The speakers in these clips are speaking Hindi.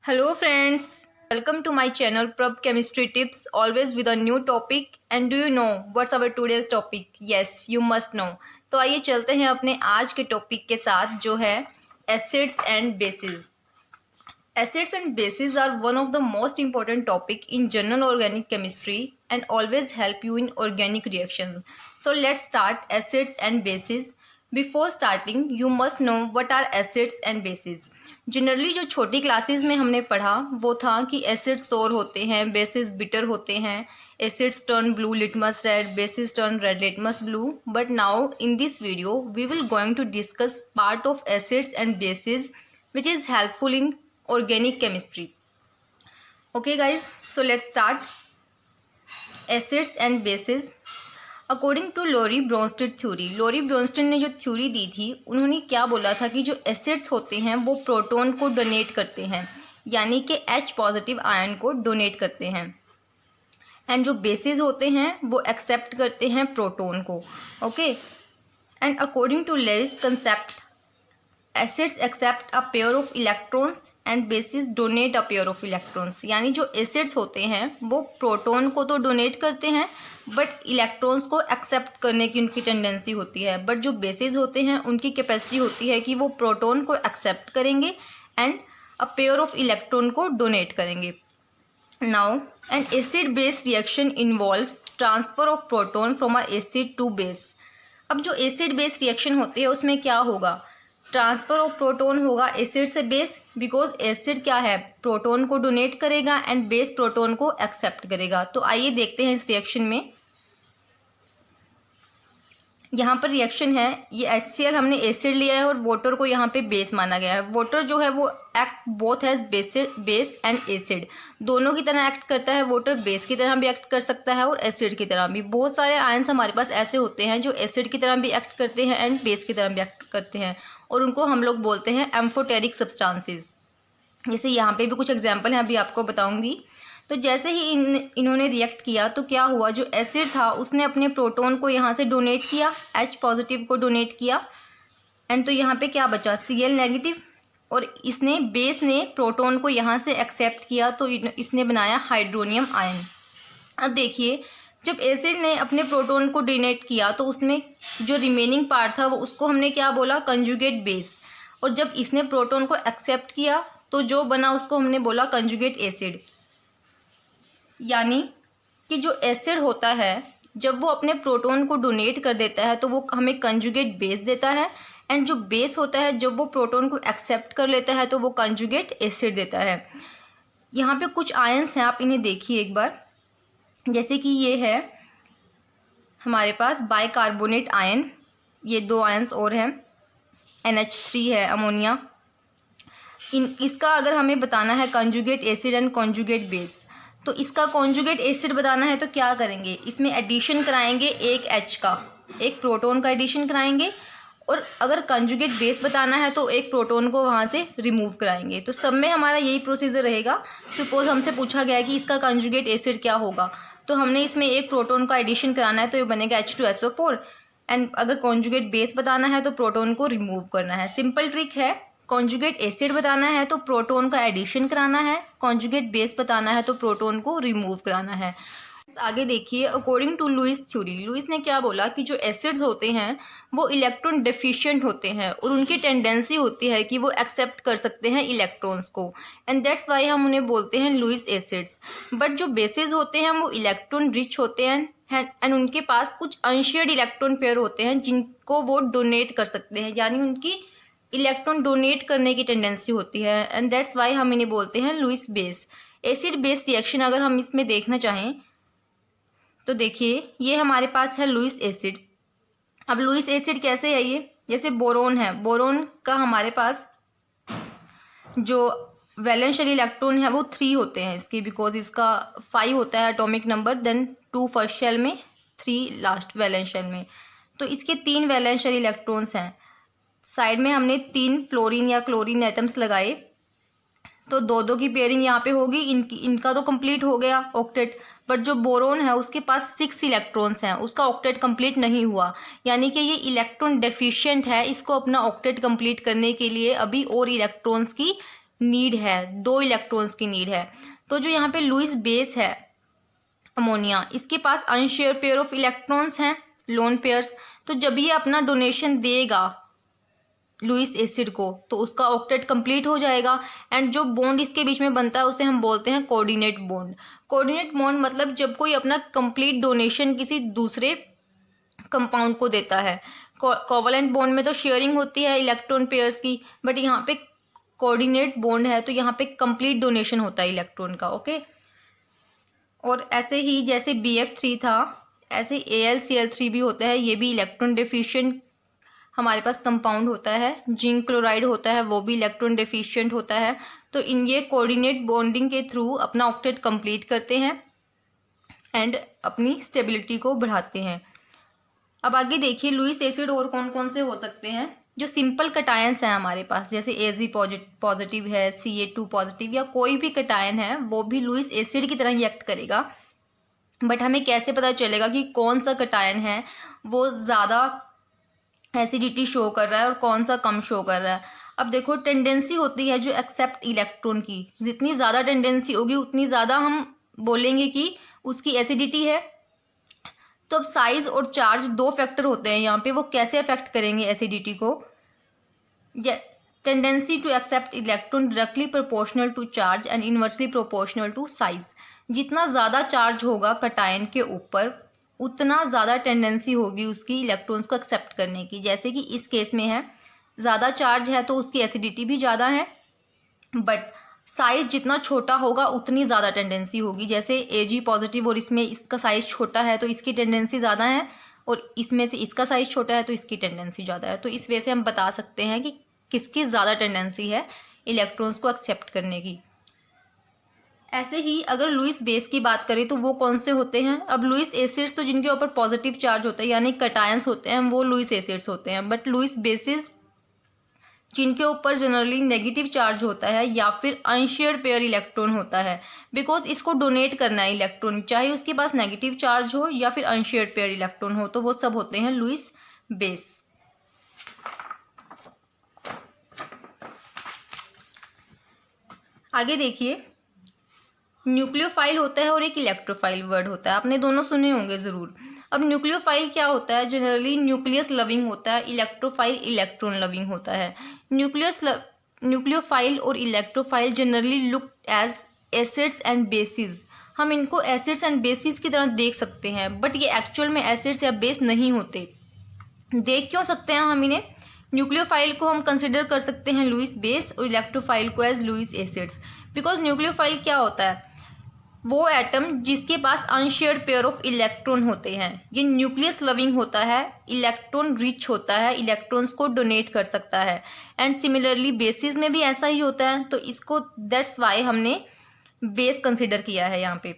Hello friends, welcome to my channel Prab Chemistry Tips, always with a new topic. And do you know what's our today's topic? Yes, you must know. तो आइए चलते हैं अपने आज के टॉपिक के साथ जो है acids and basis. Acids and bases are one of the most important topic in general organic chemistry and always help you in organic reactions. So let's start acids and bases. Before starting, you must know what are acids and bases. Generally जो छोटी क्लासेस में हमने पढ़ा वो था कि एसिड सोर होते हैं, बेसिस बिटर होते हैं, acids turn blue litmus red, bases turn red litmus blue. But now in this video we will going to discuss part of acids and bases which is helpful in organic chemistry. Okay guys, so let's start. Acids and bases. According to Lori Bronsted theory, Lori Bronsted ने जो थ्योरी दी थी उन्होंने क्या बोला था कि जो एसिड्स होते हैं वो प्रोटॉन को डोनेट करते हैं, यानी कि H पॉजिटिव आयन को डोनेट करते हैं, एंड जो बेसिस होते हैं वो एक्सेप्ट करते हैं प्रोटॉन को. Okay, and according to Lewis concept acids accept a pair of electrons and bases donate a pair of electrons. यानी जो एसिड्स होते हैं वो प्रोटॉन को तो डोनेट करते हैं बट इलेक्ट्रॉन्स को एक्सेप्ट करने की उनकी टेंडेंसी होती है. बट जो बेसिस होते हैं उनकी कैपेसिटी होती है कि वो प्रोटॉन को एक्सेप्ट करेंगे and a pair of electron को डोनेट करेंगे. Now an acid base reaction involves transfer of proton from a acid to base. अब जो एसिड बेस रिएक्शन होती है उसमें क्या होगा, ट्रांसफर ऑफ प्रोटॉन होगा एसिड से बेस, बिकॉज एसिड क्या है, प्रोटॉन को डोनेट करेगा एंड बेस प्रोटॉन को एक्सेप्ट करेगा. तो आइए देखते हैं इस रिएक्शन में. यहाँ पर रिएक्शन है, ये HCl हमने एसिड लिया है और वाटर को यहाँ पे बेस माना गया है. वाटर जो है वो act both as base and acid, दोनों की तरह एक्ट करता है. वाटर बेस की तरह भी एक्ट कर सकता है और एसिड की तरह भी. बहुत सारे आयंस हमारे पास ऐसे होते हैं जो एसिड की तरह भी एक्ट करते हैं एंड बेस की तरह भी एक्ट करते हैं, और उनको हम लोग बोलते हैं एम्फोटेरिक सब्सटेंसेस. जैसे यहाँ पे भी कुछ एग्जांपल हैं, अभी आपको बताऊंगी. तो जैसे ही इन्होंने रिएक्ट किया तो क्या हुआ, जो एसिड था उसने अपने प्रोटॉन को यहाँ से डोनेट किया, H पॉजिटिव को डोनेट किया, एंड तो यहाँ पे क्या बचा, Cl नेगेटिव, और इसने बेस ने प्रोटॉन को यहाँ से एक्सेप्ट किया तो इसने बनाया हाइड्रोनियम आयन. अब देखिए, जब एसिड ने अपने प्रोटॉन को डोनेट किया तो उसमें जो रिमेनिंग पार्ट था वो उसको हमने क्या बोला, कंजुगेट बेस, और जब इसने प्रोटॉन को एक्सेप्ट किया तो जो बना उसको हमने बोला कंजुगेट एसिड. यानी कि जो एसिड होता है जब वो अपने प्रोटॉन को डोनेट कर देता है तो वो हमें कंजुगेट बेस देता है, एंड जो बेस होता है जब वो प्रोटॉन को एक्सेप्ट कर लेता है तो वो कंजुगेट एसिड देता है. यहाँ पे कुछ आयंस हैं, आप इन्हें देखिए एक बार. जैसे कि ये है हमारे पास बाइकार्बोनेट आयन, ये दो आयंस और हैं, NH3 है अमोनिया. इसका अगर हमें बताना है conjugate acid and conjugate base, तो इसका कंजुगेट एसिड बताना है तो क्या करेंगे, इसमें एडिशन कराएंगे एक H का, एक प्रोटॉन का एडिशन कराएंगे, और अगर कंजुगेट बेस बताना है तो एक प्रोटॉन को वहाँ से रिमूव कराएंगे. तो सब में हमारा यही प्रोसीजर रहेगा. सपोज हमसे पूछा गया है कि इसका कंजुगेट एसिड क्या होगा, तो हमने इसमें एक प्रोटॉन का एडिशन कराना है तो ये बनेगा H2SO4, एंड अगर कॉन्जुगेट बेस बताना है तो प्रोटॉन को रिमूव करना है. सिंपल ट्रिक है. कॉन्जुगेट एसिड बताना है तो प्रोटॉन का एडिशन कराना है, कॉन्जुगेट बेस बताना है तो प्रोटॉन को रिमूव कराना है. आगे देखिए, according to Lewis theory, Lewis ने क्या बोला कि जो एसिड्स होते हैं वो इलेक्ट्रॉन डेफिशिएंट होते हैं और उनकी टेंडेंसी होती है कि वो एक्सेप्ट कर सकते हैं इलेक्ट्रॉन्स को, एंड दैट्स वाई हम उन्हें बोलते हैं लुइस एसिड्स. बट जो बेसिस होते हैं वो इलेक्ट्रॉन रिच होते हैं एंड उनके पास कुछ अनशेयर्ड इलेक्ट्रॉन पेयर होते हैं जिनको वो डोनेट कर सकते हैं, यानी उनकी इलेक्ट्रॉन डोनेट करने की टेंडेंसी होती है, एंड दैट्स वाई हम इन्हें बोलते हैं Lewis base. Acid base reaction अगर हम इसमें देखना चाहें तो देखिए, ये हमारे पास है लुइस एसिड. अब लुइस एसिड कैसे है ये, जैसे बोरोन है, बोरोन का हमारे पास जो वैलेंस शेल इलेक्ट्रॉन है वो 3 होते हैं इसके, बिकॉज इसका 5 होता है atomic number, then 2 first shell में, 3 लास्ट वैलेंस शेल में. तो इसके 3 वैलेंस शेल इलेक्ट्रॉन्स हैं. साइड में हमने 3 फ्लोरीन या क्लोरीन एटम्स लगाए, तो 2-2 की पेयरिंग यहाँ पे होगी. इनका तो कंप्लीट हो गया ऑक्टेट, बट जो बोरोन है उसके पास 6 इलेक्ट्रॉन्स हैं, उसका ऑक्टेट कंप्लीट नहीं हुआ, यानी कि ये इलेक्ट्रॉन डेफिशिएंट है. इसको अपना ऑक्टेट कंप्लीट करने के लिए अभी और इलेक्ट्रॉन्स की नीड है, 2 इलेक्ट्रॉन्स की नीड है। तो जो यहाँ पे लुईस बेस है अमोनिया, इसके पास अनशेयर पेयर ऑफ इलेक्ट्रॉन्स हैं, लोन पेयर्स। तो जब ये अपना डोनेशन देगा लुईस एसिड को तो उसका ऑक्टेट कंप्लीट हो जाएगा, एंड जो बॉन्ड इसके बीच में बनता है उसे हम बोलते हैं कोऑर्डिनेट बॉन्ड। कोऑर्डिनेट बॉन्ड मतलब जब कोई अपना कंप्लीट डोनेशन किसी दूसरे कंपाउंड को देता है। कोवलेंट बॉन्ड में तो शेयरिंग होती है इलेक्ट्रॉन पेयर्स की, बट यहाँ पे कोऑर्डिनेट बॉन्ड है तो यहाँ पे कंप्लीट डोनेशन होता है इलेक्ट्रॉन का। ओके, और ऐसे ही जैसे BF3 था ऐसे AlCl3 भी होता है, ये भी इलेक्ट्रॉन डेफिशिएंट हमारे पास कंपाउंड होता है। जिंक क्लोराइड होता है, वो भी इलेक्ट्रॉन डेफिशिएंट होता है। तो इन ये कोऑर्डिनेट बॉन्डिंग के थ्रू अपना ऑक्टेट कंप्लीट करते हैं एंड अपनी स्टेबिलिटी को बढ़ाते हैं। अब आगे देखिए लुईस एसिड और कौन कौन से हो सकते हैं। जो सिंपल कटायंस हैं हमारे पास, जैसे Ag पॉजिटिव है, Ca2 पॉजिटिव, या कोई भी कटायन है वो भी लुईस एसिड की तरह ही एक्ट करेगा। बट हमें कैसे पता चलेगा कि कौन सा कटायन है वो ज़्यादा एसिडिटी शो कर रहा है और कौन सा कम शो कर रहा है। अब देखो टेंडेंसी होती है जो एक्सेप्ट इलेक्ट्रॉन की, जितनी ज़्यादा टेंडेंसी होगी उतनी ज़्यादा हम बोलेंगे कि उसकी एसिडिटी है। तो अब साइज और चार्ज 2 फैक्टर होते हैं यहाँ पे, वो कैसे अफेक्ट करेंगे एसिडिटी को। Tendency to accept electron directly proportional to charge and inversely proportional to size. जितना ज़्यादा चार्ज होगा कटायन के ऊपर उतना ज़्यादा टेंडेंसी होगी उसकी इलेक्ट्रॉन्स को एक्सेप्ट करने की। जैसे कि इस केस में है, ज़्यादा चार्ज है तो उसकी एसिडिटी भी ज़्यादा है, बट साइज़ जितना छोटा होगा उतनी ज़्यादा टेंडेंसी होगी। जैसे Ag पॉजिटिव और इसमें इसका साइज़ छोटा है तो इसकी टेंडेंसी ज़्यादा है, और इसमें से इसका साइज़ छोटा है तो इसकी टेंडेंसी ज़्यादा है। तो इस वजह से हम बता सकते हैं कि किसकी ज़्यादा टेंडेंसी है इलेक्ट्रॉन्स को एक्सेप्ट करने की। ऐसे ही अगर लुईस बेस की बात करें तो वो कौन से होते हैं। अब लुईस एसिड्स तो जिनके ऊपर पॉजिटिव चार्ज होता है यानी कटायंस होते हैं वो लुईस एसिड्स होते हैं, बट लुईस बेसिस जिनके ऊपर जनरली नेगेटिव चार्ज होता है या फिर अनशेयर्ड पेयर इलेक्ट्रॉन होता है, बिकॉज इसको डोनेट करना है इलेक्ट्रॉन, चाहे उसके पास नेगेटिव चार्ज हो या फिर अनशेयर्ड पेयर इलेक्ट्रॉन हो, तो वो सब होते हैं लुईस बेस। आगे देखिए न्यूक्लियोफाइल होता है और एक इलेक्ट्रोफाइल वर्ड होता है, आपने दोनों सुने होंगे ज़रूर। अब न्यूक्लियोफाइल क्या होता है, जनरली न्यूक्लियस लविंग होता है, इलेक्ट्रोफाइल इलेक्ट्रॉन लविंग होता है। न्यूक्लियोफाइल और electrophile generally look as acids and bases. हम इनको एसिड्स एंड बेसिस की तरह देख सकते हैं, बट ये एक्चुअल में एसिड्स या बेस नहीं होते। देख क्यों सकते हैं हम इन्हें। न्यूक्लियोफाइल को हम कंसिडर कर सकते हैं लुईस बेस और इलेक्ट्रोफाइल को as Lewis acids, because nucleophile क्या होता है, वो एटम जिसके पास अनशेयर्ड पेयर ऑफ इलेक्ट्रॉन होते हैं। ये न्यूक्लियस लविंग होता है, इलेक्ट्रॉन रिच होता है, इलेक्ट्रॉन्स को डोनेट कर सकता है। एंड सिमिलरली बेसिस में भी ऐसा ही होता है, तो इसको दैट्स वाई हमने बेस कंसिडर किया है यहाँ पे।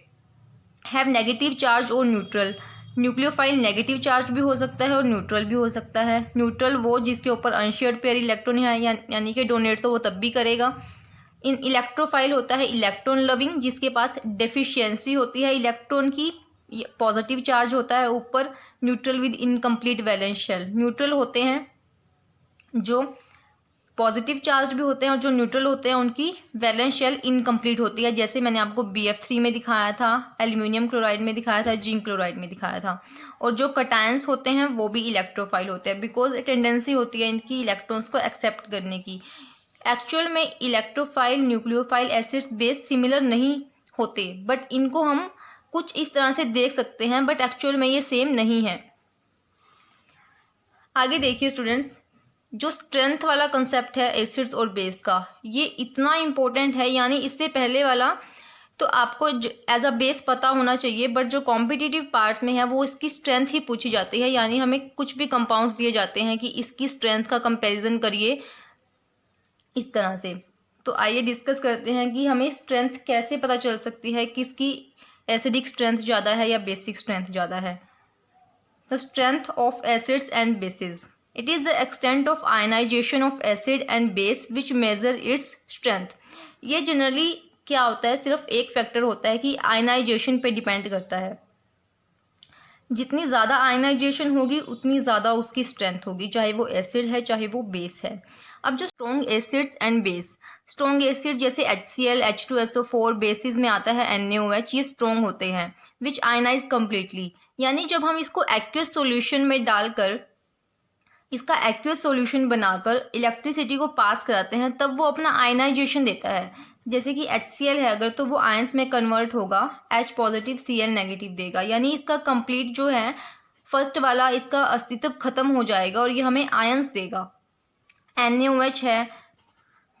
हैव नेगेटिव चार्ज और न्यूट्रल। न्यूक्लियोफाइल नेगेटिव चार्ज भी हो सकता है और न्यूट्रल भी हो सकता है। न्यूट्रल वो जिसके ऊपर अनशेयर्ड पेयर इलेक्ट्रॉन है यानी कि डोनेट तो वो तब भी करेगा। इन इलेक्ट्रोफाइल होता है इलेक्ट्रॉन लविंग, जिसके पास डेफिशिएंसी होती है इलेक्ट्रॉन की, पॉजिटिव चार्ज होता है ऊपर। Neutral with incomplete valence shell. Neutral होते हैं जो पॉजिटिव चार्ज भी होते हैं और जो न्यूट्रल होते हैं उनकी वैलेंस शेल इनकम्प्लीट होती है, जैसे मैंने आपको BF3 में दिखाया था, एल्यूमिनियम क्लोराइड में दिखाया था, जिंक क्लोराइड में दिखाया था। और जो कटायंस होते हैं वो भी इलेक्ट्रोफाइल होते हैं, बिकॉज टेंडेंसी होती है इनकी इलेक्ट्रॉन्स को एक्सेप्ट करने की। एक्चुअल में electrophile nucleophile acids base similar नहीं होते, बट इनको हम कुछ इस तरह से देख सकते हैं, बट एक्चुअल में ये सेम नहीं है। आगे देखिए स्टूडेंट्स, जो स्ट्रेंथ वाला कंसेप्ट है एसिड्स और बेस का, ये इतना इम्पोर्टेंट है, यानी इससे पहले वाला तो आपको एज अ बेस पता होना चाहिए, बट जो कॉम्पिटिटिव पार्ट्स में है वो इसकी स्ट्रेंथ ही पूछी जाती है। यानी हमें कुछ भी कंपाउंड्स दिए जाते हैं कि इसकी स्ट्रेंथ का कंपैरिजन करिए इस तरह से। तो आइए डिस्कस करते हैं कि हमें स्ट्रेंथ कैसे पता चल सकती है, किसकी एसिडिक स्ट्रेंथ ज़्यादा है या बेसिक स्ट्रेंथ ज़्यादा है। The strength of acids and bases, it is the extent of ionization of acid and base which measure its strength. ये जनरली क्या होता है, सिर्फ एक फैक्टर होता है कि आयनाइजेशन पे डिपेंड करता है। जितनी ज़्यादा आयनाइजेशन होगी उतनी ज़्यादा उसकी स्ट्रेंथ होगी, चाहे वो एसिड है चाहे वो बेस है। अब जो strong acids and base, strong acid जैसे HCl, H2SO4, बेसिस में आता है NaOH, ये स्ट्रॉन्ग होते हैं विच आयनाइज कम्प्लीटली, यानी जब हम इसको एक्वस सॉल्यूशन में डालकर इसका एक्वस सॉल्यूशन बनाकर इलेक्ट्रिसिटी को पास कराते हैं तब वो अपना आयनाइजेशन देता है। जैसे कि HCl है अगर, तो वो आयंस में कन्वर्ट होगा, H पॉजिटिव Cl नेगेटिव देगा, यानी इसका कंप्लीट जो है फर्स्ट वाला इसका अस्तित्व खत्म हो जाएगा और ये हमें आयंस देगा। NaOH है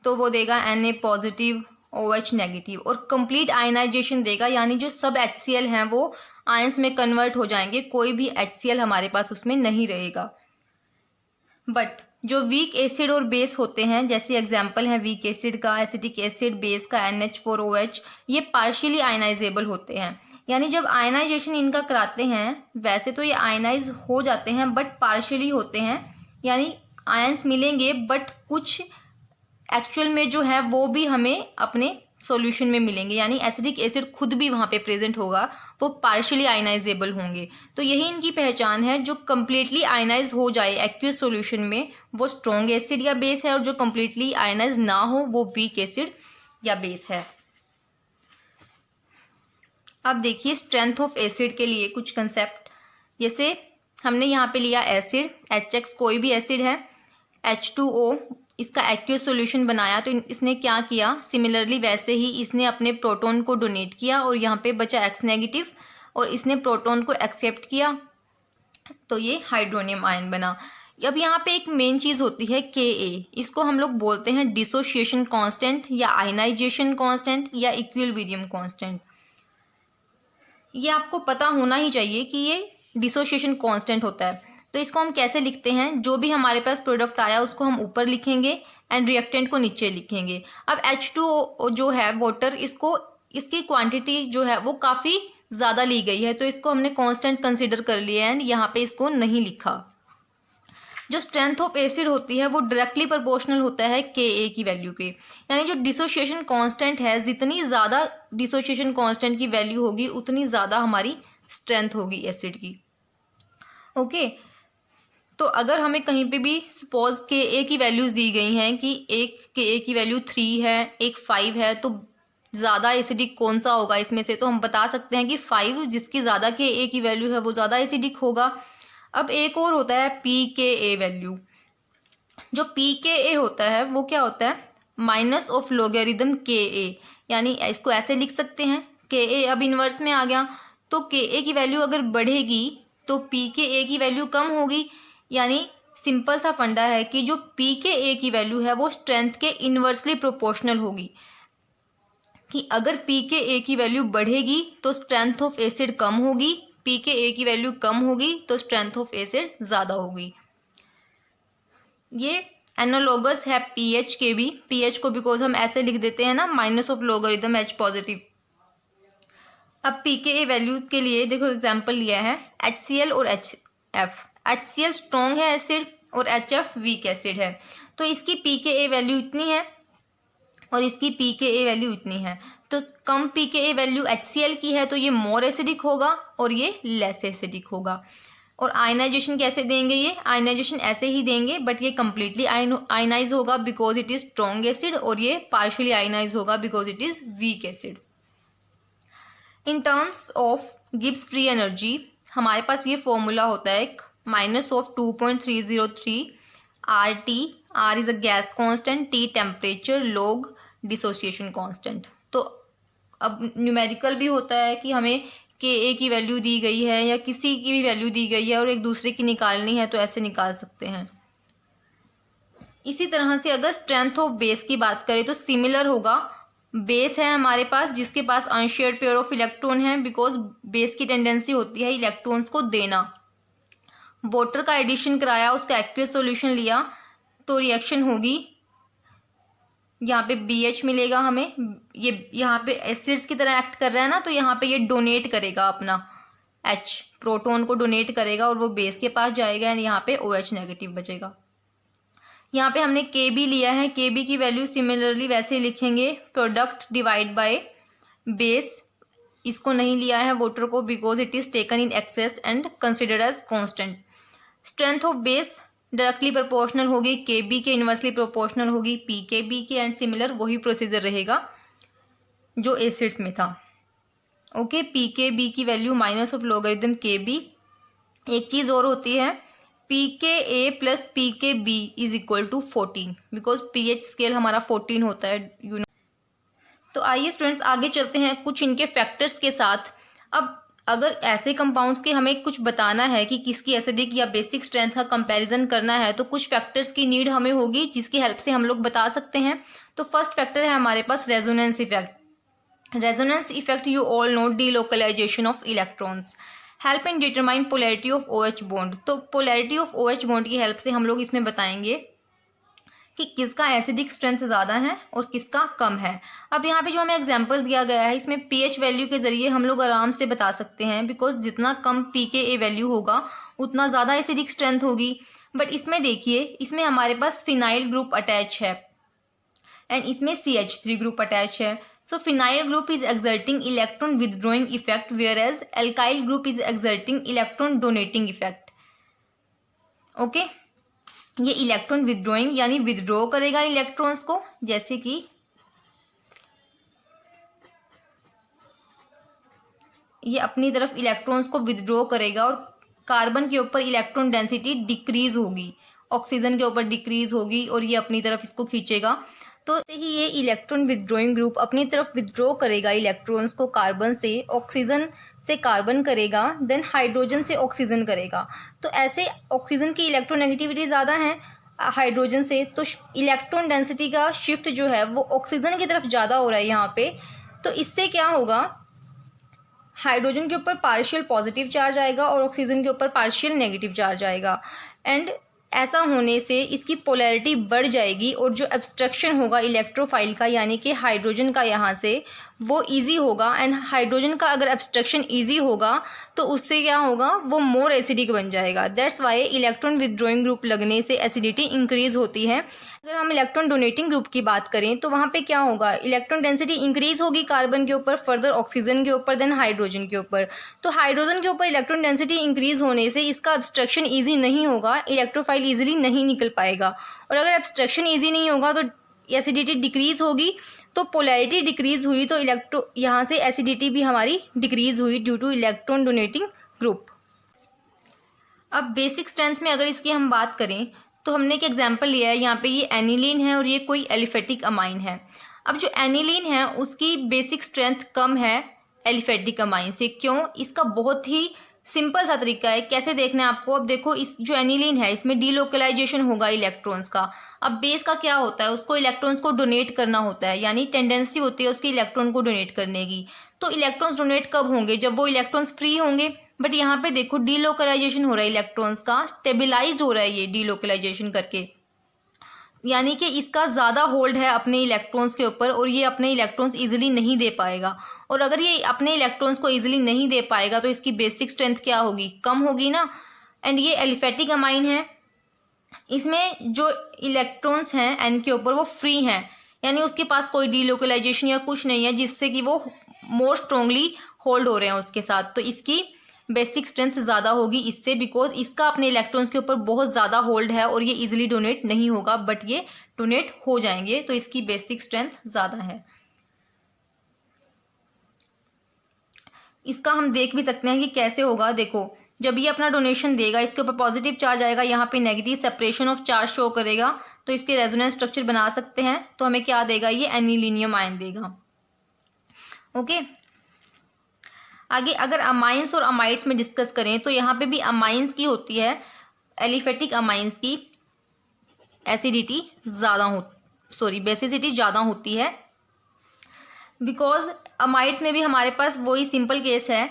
तो वो देगा Na पॉजिटिव OH नेगेटिव और कंप्लीट आयनाइजेशन देगा, यानी जो सब HCl हैं वो आयंस में कन्वर्ट हो जाएंगे, कोई भी HCl हमारे पास उसमें नहीं रहेगा। बट जो वीक एसिड और बेस होते हैं, जैसे एग्जांपल है वीक एसिड का, एसिटिक एसिड, बेस का NH4OH, ये पार्शियली आयनाइजेबल होते हैं, यानी जब आयनाइजेशन इनका कराते हैं वैसे तो ये आयनाइज हो जाते हैं बट पार्शियली होते हैं, यानी आयंस मिलेंगे बट कुछ एक्चुअल में जो है वो भी हमें अपने सॉल्यूशन में मिलेंगे, यानी एसिडिक एसिड खुद भी वहाँ पे प्रेजेंट होगा, वो पार्शियली आयनाइजेबल होंगे। तो यही इनकी पहचान है, जो कम्प्लीटली आयनाइज हो जाए एक्वस सॉल्यूशन में वो स्ट्रॉन्ग एसिड या बेस है, और जो कम्प्लीटली आयनाइज ना हो वो वीक एसिड या बेस है। अब देखिए स्ट्रेंथ ऑफ एसिड के लिए कुछ कंसेप्ट, जैसे हमने यहाँ पे लिया एसिड HX, कोई भी एसिड है, H2O, इसका एक्वस सॉल्यूशन बनाया, तो इसने क्या किया, सिमिलरली वैसे ही इसने अपने प्रोटॉन को डोनेट किया और यहाँ पे बचा X नेगेटिव और इसने प्रोटॉन को एक्सेप्ट किया, तो ये हाइड्रोनियम आयन बना। अब यहाँ पे एक मेन चीज़ होती है Ka, इसको हम लोग बोलते हैं डिसोसिएशन कांस्टेंट या आयनाइजेशन कांस्टेंट या इक्विलिब्रियम कांस्टेंट। ये आपको पता होना ही चाहिए कि ये डिसोसिएशन कांस्टेंट होता है। तो इसको हम कैसे लिखते हैं, जो भी हमारे पास प्रोडक्ट आया उसको हम ऊपर लिखेंगे एंड रिएक्टेंट को नीचे लिखेंगे। अब H2O जो है वाटर, इसको इसकी क्वांटिटी जो है वो काफ़ी ज़्यादा ली गई है, तो इसको हमने कांस्टेंट कंसिडर कर लिया एंड यहाँ पे इसको नहीं लिखा। जो स्ट्रेंथ ऑफ एसिड होती है वो डायरेक्टली प्रोपोर्शनल होता है Ka की वैल्यू के, यानी जो डिसोसिएशन कांस्टेंट है, जितनी ज़्यादा डिसोसिएशन कांस्टेंट की वैल्यू होगी उतनी ज़्यादा हमारी स्ट्रेंथ होगी एसिड की। ओके, तो अगर हमें कहीं पे भी सपोज Ka की वैल्यूज़ दी गई हैं कि एक Ka की वैल्यू 3 है, एक 5 है, तो ज़्यादा एसिडिक कौन सा होगा इसमें से, तो हम बता सकते हैं कि 5, जिसकी ज़्यादा Ka की वैल्यू है वो ज़्यादा एसिडिक होगा। अब एक और होता है pKa वैल्यू, जो pKa होता है वो क्या होता है, माइनस ऑफ लोगेरिदम Ka, यानी इसको ऐसे लिख सकते हैं Ka अब इन्वर्स में आ गया, तो Ka की वैल्यू अगर बढ़ेगी तो pKa की वैल्यू कम होगी, यानी सिंपल सा फंडा है कि जो pKa की वैल्यू है वो स्ट्रेंथ के इन्वर्सली प्रोपोर्शनल होगी, कि अगर pKa की वैल्यू बढ़ेगी तो स्ट्रेंथ ऑफ एसिड कम होगी, pKa की वैल्यू कम होगी तो स्ट्रेंथ ऑफ एसिड ज़्यादा होगी। ये एनालॉगस है pH के भी, pH को बिकॉज हम ऐसे लिख देते हैं ना, minus of logarithm H positive. अब pKa वैल्यू के लिए देखो एग्जाम्पल लिया है HCl और HF। HCl स्ट्रॉन्ग है एसिड और HF वीक एसिड है, तो इसकी pKa वैल्यू इतनी है और इसकी pKa वैल्यू इतनी है, तो कम pKa वैल्यू HCl की है तो ये मोर एसिडिक होगा और ये लेस एसिडिक होगा। और आयनाइजेशन कैसे देंगे, ये आयनाइजेशन ऐसे ही देंगे बट ये कम्प्लीटली आयनाइज होगा because it is strong acid, और ये पार्शियली आयनाइज होगा because it is weak acid. In terms of Gibbs free energy हमारे पास ये फॉर्मूला होता है minus of 2.303 RT, R is a gas constant, T temperature, log dissociation constant. तो अब न्यूमेरिकल भी होता है कि हमें Ka की वैल्यू दी गई है या किसी की भी वैल्यू दी गई है और एक दूसरे की निकालनी है तो ऐसे निकाल सकते हैं। इसी तरह से अगर स्ट्रेंथ ऑफ बेस की बात करें तो सिमिलर होगा। बेस है हमारे पास जिसके पास अनशेयर्ड पेयर ऑफ इलेक्ट्रॉन है, बिकॉज बेस की टेंडेंसी होती है इलेक्ट्रॉन्स को देना। वाटर का एडिशन कराया, उसका एक्वस सॉल्यूशन लिया, तो रिएक्शन होगी, यहाँ पे BH मिलेगा हमें, ये यहाँ पे एसिड्स की तरह एक्ट कर रहा है ना, तो यहाँ पे ये डोनेट करेगा अपना H, प्रोटॉन को डोनेट करेगा और वो बेस के पास जाएगा एंड यहाँ पे OH नेगेटिव बचेगा। यहाँ पे हमने Kb लिया है, Kb की वैल्यू सिमिलरली वैसे ही लिखेंगे, प्रोडक्ट डिवाइड बाय बेस इसको नहीं लिया है वाटर को because it is taken in excess and considered as constant. Strength of base directly proportional होगी, के बी के इन्वर्सली प्रोपोर्शनल होगी पी के बी के, एंड सिमिलर वही प्रोसीजर रहेगा जो एसिड्स में था। ओके, पी के बी की value minus of logarithm K B. एक चीज़ और होती है, P K A plus P K B is equal to 14 because pH scale हमारा 14 होता है यू नो। तो आइए स्टूडेंट्स आगे चलते हैं कुछ इनके फैक्टर्स के साथ। अब अगर ऐसे कंपाउंड्स के हमें कुछ बताना है कि किसकी एसिडिक या बेसिक स्ट्रेंथ का कंपैरिजन करना है तो कुछ फैक्टर्स की नीड हमें होगी जिसकी हेल्प से हम लोग बता सकते हैं। तो फर्स्ट फैक्टर है हमारे पास resonance effect. Resonance effect you all know, delocalization of electrons, help in determine polarity of OH bond. तो पोलैरिटी ऑफ OH बॉन्ड की हेल्प से हम लोग इसमें बताएंगे कि किसका एसिडिक स्ट्रेंथ ज़्यादा है और किसका कम है। अब यहाँ पे जो हमें एग्जांपल दिया गया है इसमें pH वैल्यू के ज़रिए हम लोग आराम से बता सकते हैं बिकॉज जितना कम pKa वैल्यू होगा उतना ज़्यादा एसिडिक स्ट्रेंथ होगी। बट इसमें देखिए, इसमें हमारे पास फिनाइल ग्रुप अटैच है एंड इसमें CH3 ग्रुप अटैच है। So phenyl group is exerting electron withdrawing effect whereas alkyl group is exerting electron donating effect. Okay, ये इलेक्ट्रॉन विदड्रॉइंग यानी विदड्रॉ करेगा इलेक्ट्रॉन्स को, जैसे कि ये अपनी तरफ इलेक्ट्रॉन्स को विदड्रॉ करेगा और कार्बन के ऊपर इलेक्ट्रॉन डेंसिटी डिक्रीज होगी, ऑक्सीजन के ऊपर डिक्रीज होगी और ये अपनी तरफ इसको खींचेगा। तो ही ये इलेक्ट्रॉन विदड्रॉइंग ग्रुप अपनी तरफ विदड्रॉ करेगा इलेक्ट्रॉन्स को कार्बन से, ऑक्सीजन से कार्बन करेगा, देन हाइड्रोजन से ऑक्सीजन करेगा। तो ऐसे ऑक्सीजन की इलेक्ट्रोनेगेटिविटी ज़्यादा है हाइड्रोजन से, तो इलेक्ट्रॉन डेंसिटी का शिफ्ट जो है वो ऑक्सीजन की तरफ ज़्यादा हो रहा है यहाँ पे। तो इससे क्या होगा, हाइड्रोजन के ऊपर पार्शियल पॉजिटिव चार्ज आएगा और ऑक्सीजन के ऊपर पार्शियल नेगेटिव चार्ज आएगा एंड ऐसा होने से इसकी पोलैरिटी बढ़ जाएगी और जो एब्स्ट्रक्शन होगा इलेक्ट्रोफाइल का यानी कि हाइड्रोजन का यहाँ से वो इजी होगा एंड हाइड्रोजन का अगर एब्स्ट्रक्शन इजी होगा तो उससे क्या होगा, वो मोर एसिडिक बन जाएगा। That's why electron withdrawing group लगने से एसिडिटी इंक्रीज होती है। अगर हम इलेक्ट्रॉन डोनेटिंग ग्रुप की बात करें तो वहाँ पे क्या होगा, इलेक्ट्रॉन डेंसिटी इंक्रीज होगी कार्बन के ऊपर, फर्दर ऑक्सीजन के ऊपर, देन हाइड्रोजन के ऊपर। तो हाइड्रोजन के ऊपर इलेक्ट्रॉन डेंसिटी इंक्रीज होने से इसका एब्स्ट्रक्शन ईजी नहीं होगा, इलेक्ट्रोफाइल ईजिली नहीं निकल पाएगा और अगर एब्स्ट्रक्शन ईजी नहीं होगा तो एसिडिटी डिक्रीज होगी। तो पोलैरिटी डिक्रीज हुई तो यहाँ से एसिडिटी भी हमारी डिक्रीज हुई due two electron donating group. अब बेसिक स्ट्रेंथ में अगर इसकी हम बात करें तो हमने एक एग्जांपल लिया है, यहाँ पे ये एनिलीन है और ये कोई एलिफेटिक अमाइन है। अब जो एनिलीन है उसकी बेसिक स्ट्रेंथ कम है एलिफेटिक अमाइन से। क्यों? इसका बहुत ही सिंपल सा तरीका है, कैसे देखना है आपको। अब देखो, इस जो एनिलीन है इसमें डीलोकलाइजेशन होगा इलेक्ट्रॉन्स का। अब बेस का क्या होता है, उसको इलेक्ट्रॉन्स को डोनेट करना होता है, यानी टेंडेंसी होती है उसकी इलेक्ट्रॉन को डोनेट करने की। तो इलेक्ट्रॉन्स डोनेट कब होंगे, जब वो इलेक्ट्रॉन्स फ्री होंगे। बट यहाँ पे देखो डीलोकलाइजेशन हो रहा है इलेक्ट्रॉन्स का, स्टेबिलाइज्ड हो रहा है ये डीलोकलाइजेशन करके, यानी कि इसका ज़्यादा होल्ड है अपने इलेक्ट्रॉन्स के ऊपर और ये अपने इलेक्ट्रॉन्स इजीली नहीं दे पाएगा। और अगर ये अपने इलेक्ट्रॉन्स को इजीली नहीं दे पाएगा तो इसकी बेसिक स्ट्रेंथ क्या होगी, कम होगी ना। एंड ये एलिफेटिक अमाइन है, इसमें जो इलेक्ट्रॉन्स हैं एन के ऊपर वो फ्री हैं, यानी उसके पास कोई डीलोकलाइजेशन या कुछ नहीं है जिससे कि वो मोर स्ट्रॉन्गली होल्ड हो रहे हैं उसके साथ। तो इसकी बेसिक स्ट्रेंथ ज़्यादा होगी इससे, बिकॉज इसका अपने इलेक्ट्रॉन्स के ऊपर बहुत ज़्यादा होल्ड है और ये इजीली डोनेट नहीं होगा, बट ये डोनेट हो जाएंगे, तो इसकी बेसिक स्ट्रेंथ ज़्यादा है। इसका हम देख भी सकते हैं कि कैसे होगा। देखो, जब ये अपना डोनेशन देगा इसके ऊपर पॉजिटिव चार्ज आएगा, यहाँ पे negative separation of charge show करेगा, तो इसके रेजोनेंस स्ट्रक्चर बना सकते हैं। तो हमें क्या देगा, ये एनिलीनियम आयन देगा। ओके, आगे अगर अमाइंस और अमाइड्स में डिस्कस करें तो यहाँ पे भी अमाइंस की होती है, एलिफेटिक अमाइंस की एसिडिटी ज़्यादा बेसिसिटी ज़्यादा होती है, बिकॉज अमाइड्स में भी हमारे पास वही सिंपल केस है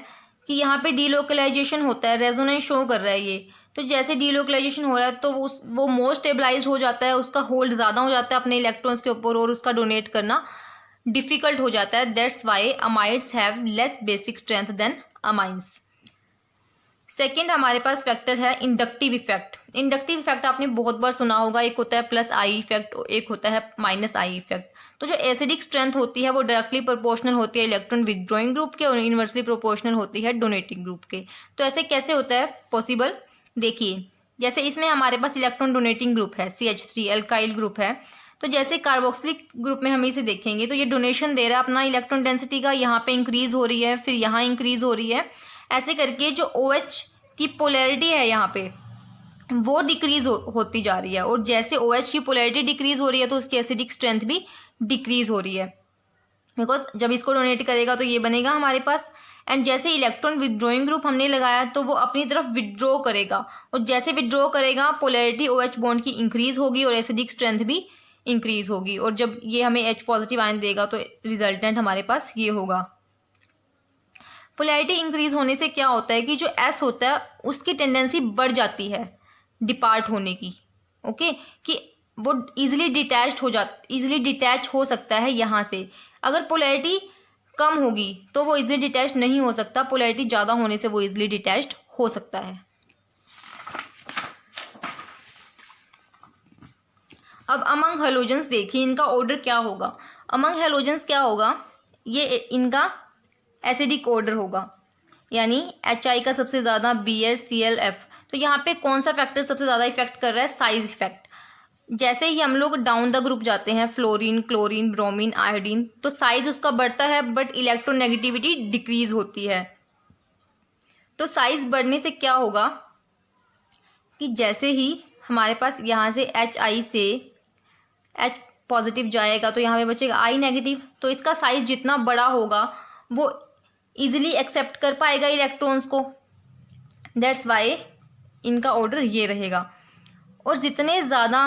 कि यहाँ पे डीलोकलाइजेशन होता है, रेजोनेंस शो कर रहा है ये। तो जैसे डीलोकलाइजेशन हो रहा है तो वो मोर स्टेबलाइज हो जाता है, उसका होल्ड ज़्यादा हो जाता है अपने इलेक्ट्रॉन्स के ऊपर और उसका डोनेट करना डिफिकल्ट हो जाता है। That's why amides have less basic strength than amines. Second हमारे पास फैक्टर है इंडक्टिव इफेक्ट। इंडक्टिव इफेक्ट आपने बहुत बार सुना होगा, एक होता है प्लस आई इफेक्ट, एक होता है माइनस आई इफेक्ट। तो जो एसिडिक स्ट्रेंथ होती है वो डायरेक्टली प्रोपोर्शनल होती है इलेक्ट्रॉन विदड्रॉइंग ग्रुप के और इनवर्सली प्रोपोर्शनल होती है डोनेटिंग ग्रुप के। तो ऐसे कैसे होता है पॉसिबल, देखिए जैसे इसमें हमारे पास इलेक्ट्रॉन डोनेटिंग ग्रुप है CH3 एल्काइल ग्रुप है, तो जैसे कार्बोक्सिलिक ग्रुप में हम इसे देखेंगे तो ये डोनेशन दे रहा है अपना इलेक्ट्रॉन डेंसिटी का, यहाँ पे इंक्रीज हो रही है, फिर यहाँ इंक्रीज हो रही है, ऐसे करके जो OH की पोलैरिटी है यहाँ पे वो डिक्रीज होती जा रही है। और जैसे OH की पोलैरिटी डिक्रीज हो रही है तो उसकी एसिडिक स्ट्रेंथ भी डिक्रीज हो रही है, बिकॉज जब इसको डोनेट करेगा तो ये बनेगा हमारे पास। एंड जैसे इलेक्ट्रॉन विदड्रॉइंग ग्रुप हमने लगाया तो वो अपनी तरफ विदड्रॉ करेगा, और जैसे विदड्रॉ करेगा पोलैरिटी OH बॉन्ड की इंक्रीज होगी और एसिडिक स्ट्रेंथ भी इंक्रीज होगी, और जब ये हमें H पॉजिटिव आयन देगा तो रिजल्टेंट हमारे पास ये होगा। पोलैरिटी इंक्रीज होने से क्या होता है कि जो S होता है उसकी टेंडेंसी बढ़ जाती है डिपार्ट होने की, ओके, कि वो इजीली डिटैच हो सकता है यहाँ से। अगर पोलैरिटी कम होगी तो वो इजीली डिटैच नहीं हो सकता, पोलैरिटी ज़्यादा होने से वो इजीली डिटैच्ड हो सकता है। अब अमंग हैलोजेंस देखिए इनका ऑर्डर क्या होगा। अमंग हैलोजेंस क्या होगा, ये इनका एसिडिक ऑर्डर होगा, यानी HI का सबसे ज़्यादा Br Cl F। तो यहाँ पे कौन सा फैक्टर सबसे ज़्यादा इफेक्ट कर रहा है, साइज इफेक्ट। जैसे ही हम लोग डाउन द ग्रुप जाते हैं, फ्लोरीन, क्लोरीन, ब्रोमीन, आयोडीन, तो साइज उसका बढ़ता है बट इलेक्ट्रोनेगेटिविटी डिक्रीज होती है। तो साइज बढ़ने से क्या होगा कि जैसे ही हमारे पास यहाँ से HI से H पॉजिटिव जाएगा तो यहाँ पे बचेगा I नेगेटिव, तो इसका साइज जितना बड़ा होगा वो इजीली एक्सेप्ट कर पाएगा इलेक्ट्रॉन्स को, दैट्स वाई इनका ऑर्डर ये रहेगा। और जितने ज़्यादा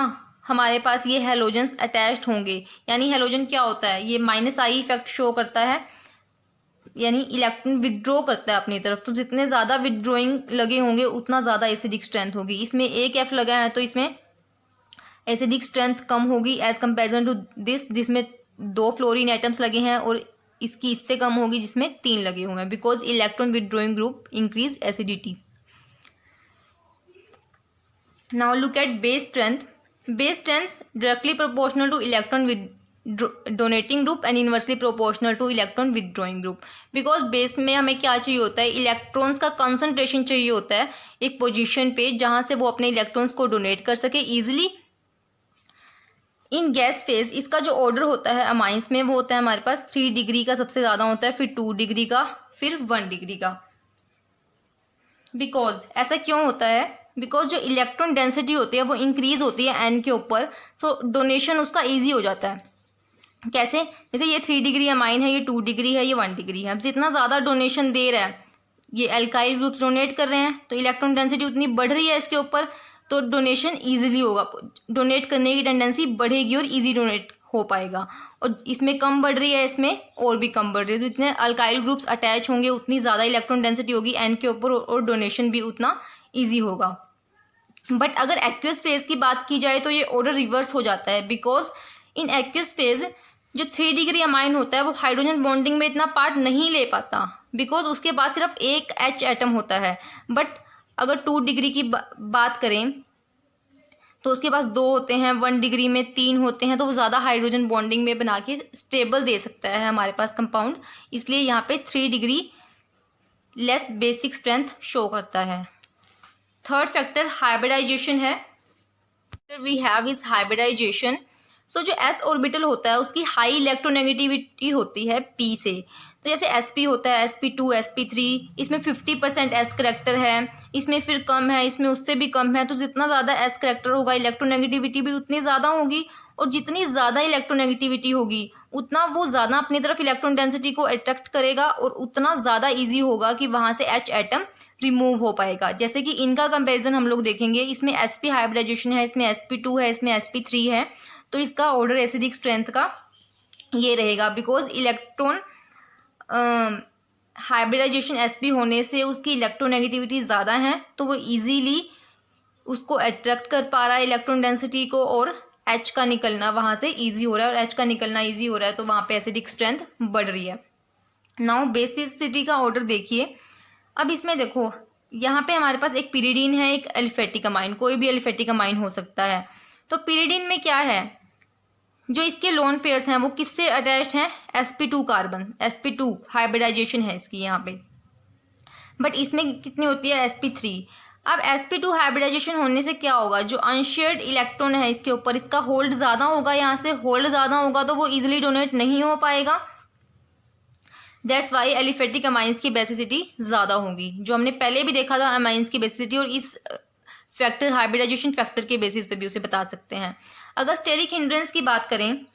हमारे पास ये हैलोजेंस अटैच्ड होंगे, यानी हैलोजन क्या होता है, ये -I इफेक्ट शो करता है, यानी इलेक्ट्रॉन विदड्रॉ करता है अपनी तरफ, तो जितने ज़्यादा विदड्रॉइंग लगे होंगे उतना ज़्यादा एसिडिक स्ट्रेंथ होगी। इसमें एक F लगा है तो इसमें एसिडिक स्ट्रेंथ कम होगी एज कंपेरिजन टू जिसमें 2 फ्लोरीन एटम्स लगे हैं, और इसकी इससे कम होगी जिसमें 3 लगे हुए हैं, because electron withdrawing group increase acidity. Now look at base strength. Base strength directly proportional two electron donating group and inversely proportional two electron withdrawing group. Because base में हमें क्या चाहिए होता है, इलेक्ट्रॉन्स का कंसंट्रेशन चाहिए होता है एक पोजीशन पे जहां से वो अपने इलेक्ट्रॉन्स को डोनेट कर सके इजीली। इन गैस फेज इसका जो ऑर्डर होता है अमाइंस में वो होता है हमारे पास 3 डिग्री का सबसे ज़्यादा होता है, फिर 2 डिग्री का, फिर 1 डिग्री का। बिकॉज ऐसा क्यों होता है, बिकॉज जो इलेक्ट्रॉन डेंसिटी होती है वो इंक्रीज होती है एन के ऊपर, सो डोनेशन उसका ईजी हो जाता है। कैसे, जैसे ये 3 डिग्री अमाइन है, ये 2 डिग्री है, ये 1 डिग्री है। अब जितना ज़्यादा डोनेशन दे रहा है, ये एल्काइल ग्रुप्स डोनेट कर रहे हैं तो इलेक्ट्रॉन डेंसिटी उतनी बढ़ रही है इसके ऊपर, तो डोनेशन ईजिली होगा, डोनेट करने की टेंडेंसी बढ़ेगी और ईजी डोनेट हो पाएगा। और इसमें कम बढ़ रही है, इसमें और भी कम बढ़ रही है, तो जितने अल्काइल ग्रुप्स अटैच होंगे उतनी ज़्यादा इलेक्ट्रॉन डेंसिटी होगी एन के ऊपर और डोनेशन भी उतना ईजी होगा। बट अगर एक्वियस फेज की बात की जाए तो ये ऑर्डर रिवर्स हो जाता है, बिकॉज इन एक्वियस फेज जो 3 डिग्री अमाइन होता है वो हाइड्रोजन बॉन्डिंग में इतना पार्ट नहीं ले पाता, बिकॉज उसके पास सिर्फ एक H एटम होता है। बट अगर 2 डिग्री की बात करें तो उसके पास 2 होते हैं, 1 डिग्री में 3 होते हैं, तो वो ज़्यादा हाइड्रोजन बॉन्डिंग में बना के स्टेबल दे सकता है हमारे पास कंपाउंड, इसलिए यहाँ पे 3 degree less basic strength show करता है। थर्ड फैक्टर हाइब्रिडाइजेशन है। We have is hybridization. So जो s ऑर्बिटल होता है उसकी हाई इलेक्ट्रोनेगेटिविटी होती है p से, तो जैसे sp होता है, sp2, sp3, इसमें 50% s करेक्टर है, इसमें फिर कम है, इसमें उससे भी कम है। तो जितना ज़्यादा s करेक्टर होगा इलेक्ट्रोनेगेटिविटी भी उतनी ज़्यादा होगी, और जितनी ज़्यादा इलेक्ट्रोनेगेटिविटी होगी उतना वो ज़्यादा अपनी तरफ इलेक्ट्रॉन डेंसिटी को अट्रैक्ट करेगा और उतना ज़्यादा ईजी होगा कि वहाँ से H एटम रिमूव हो पाएगा। जैसे कि इनका कंपैरिजन हम लोग देखेंगे, इसमें sp हाइब्रिडाइजेशन है, इसमें sp2 है, इसमें sp3 है, तो इसका ऑर्डर एसिडिक स्ट्रेंथ का ये रहेगा, बिकॉज इलेक्ट्रॉन हाइब्रिडाइजेशन sp होने से उसकी इलेक्ट्रोनेगेटिविटी ज़्यादा है, तो वो इजीली उसको अट्रैक्ट कर पा रहा है इलेक्ट्रॉन डेंसिटी को, और H का निकलना वहाँ से ईजी हो रहा है, और H का निकलना ईजी हो रहा है तो वहाँ पे एसिडिक स्ट्रेंथ बढ़ रही है। नाउ बेसिसिटी का ऑर्डर देखिए। अब इसमें देखो यहाँ पे हमारे पास एक पिरिडीन है, एक एलिफेटिक अमाइन, कोई भी एलिफेटिक अमाइन हो सकता है। तो पिरिडीन में क्या है, जो इसके लोन पेयर्स हैं वो किससे अटैच्ड हैं, sp2 कार्बन, sp2 हाइब्रिडाइजेशन है इसकी यहाँ पे, बट इसमें कितनी होती है sp3। अब sp2 हाइब्रिडाइजेशन होने से क्या होगा, जो अनशेयर्ड इलेक्ट्रॉन है इसके ऊपर, इसका होल्ड ज़्यादा होगा, यहाँ से होल्ड ज़्यादा होगा तो वो इजीली डोनेट नहीं हो पाएगा। दैट्स वाई एलिफेटिक अमाइंस की बेसिसिटी ज़्यादा होगी, जो हमने पहले भी देखा था अमाइंस की बेसिसिटी, और इस फैक्टर हाइब्रिडाइजेशन फैक्टर के बेसिस पे भी उसे बता सकते हैं। अगर स्टेरिक हिंड्रेंस की बात करें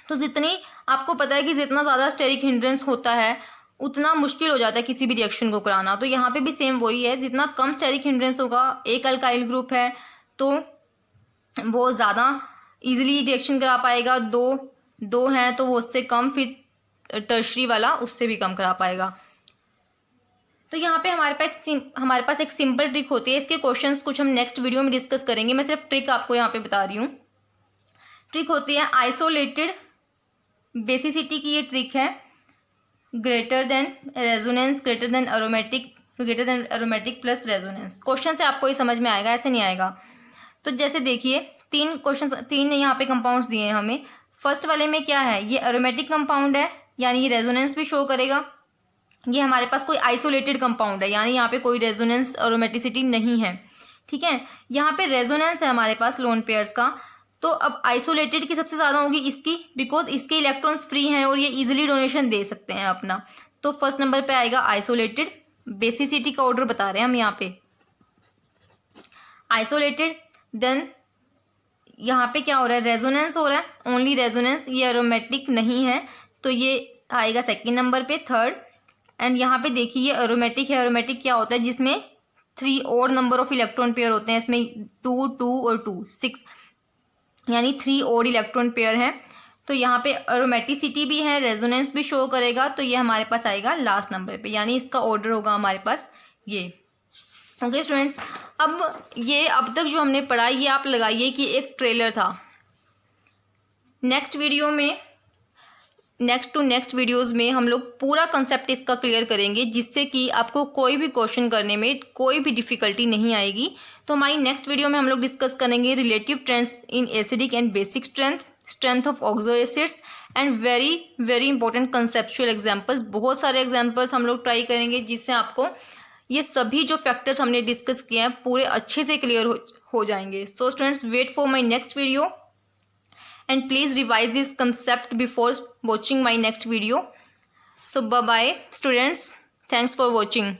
तो जितनी आपको पता है कि जितना ज़्यादा स्टेरिक हिंड्रेंस होता है उतना मुश्किल हो जाता है किसी भी रिएक्शन को कराना। तो यहाँ पे भी सेम वही है, जितना कम स्टेरिक हिंड्रेंस होगा, एक अल्काइल ग्रुप है तो वो ज़्यादा इजीली रिएक्शन करा पाएगा, दो हैं तो वो उससे कम, फिर टर्शरी वाला उससे भी कम करा पाएगा। तो यहाँ पे हमारे पास एक सिंपल ट्रिक होती है, इसके क्वेश्चंस कुछ हम नेक्स्ट वीडियो में डिस्कस करेंगे, मैं सिर्फ ट्रिक आपको यहाँ पे बता रही हूँ। ट्रिक होती है आइसोलेटेड बेसिसिटी की, ये ट्रिक है, greater than resonance greater than aromatic plus resonance. Question से आपको ये समझ में आएगा, ऐसे नहीं आएगा। तो जैसे देखिए तीन यहाँ पे कंपाउंड्स दिए हैं हमें। फर्स्ट वाले में क्या है, ये एरोमेटिक कंपाउंड है यानी ये रेजोनेंस भी शो करेगा। ये हमारे पास कोई आइसोलेटेड कंपाउंड है यानी यहाँ पे कोई रेजोनेंस एरोमेटिसिटी नहीं है, ठीक है। यहाँ पे रेजोनेंस है हमारे पास लोन पेयर्स का, तो अब आइसोलेटेड की सबसे ज़्यादा होगी इसकी, बिकॉज इसके इलेक्ट्रॉन्स फ्री हैं और ये इजीली डोनेशन दे सकते हैं अपना। तो फर्स्ट नंबर पे आएगा आइसोलेटेड। बेसिसिटी का ऑर्डर बता रहे हैं हम यहाँ पे, आइसोलेटेड, देन यहाँ पे क्या हो रहा है, रेजोनेंस हो रहा है, ओनली रेजोनेंस, ये एरोमेटिक नहीं है तो ये आएगा सेकेंड नंबर पे, थर्ड। एंड यहाँ पे देखिए ये एरोमेटिक है, एरोमेटिक क्या होता है, जिसमें 3 और नंबर ऑफ इलेक्ट्रॉन पेयर होते हैं, इसमें 2 2 और 2 6 यानी 3 और इलेक्ट्रॉन पेयर हैं। तो यहाँ पे एरोमेटिसिटी भी है, रेजोनेंस भी शो करेगा, तो ये हमारे पास आएगा लास्ट नंबर पे, यानी इसका ऑर्डर होगा हमारे पास ये। ओके स्टूडेंट्स, अब तक जो हमने पढ़ा ये आप लगाइए कि एक ट्रेलर था। नेक्स्ट वीडियोस में हम लोग पूरा कंसेप्ट इसका क्लियर करेंगे, जिससे कि आपको कोई भी क्वेश्चन करने में कोई भी डिफिकल्टी नहीं आएगी। तो हमारी नेक्स्ट वीडियो में हम लोग डिस्कस करेंगे relative trends in acidic and basic strength of oxo acids and very important conceptual examples. बहुत सारे एग्जाम्पल्स हम लोग ट्राई करेंगे, जिससे आपको ये सभी जो फैक्टर्स हमने डिस्कस किए हैं पूरे अच्छे से क्लियर हो जाएंगे। So students, wait for my next video and please revise this concept before watching my next video. So bye bye students, thanks for watching.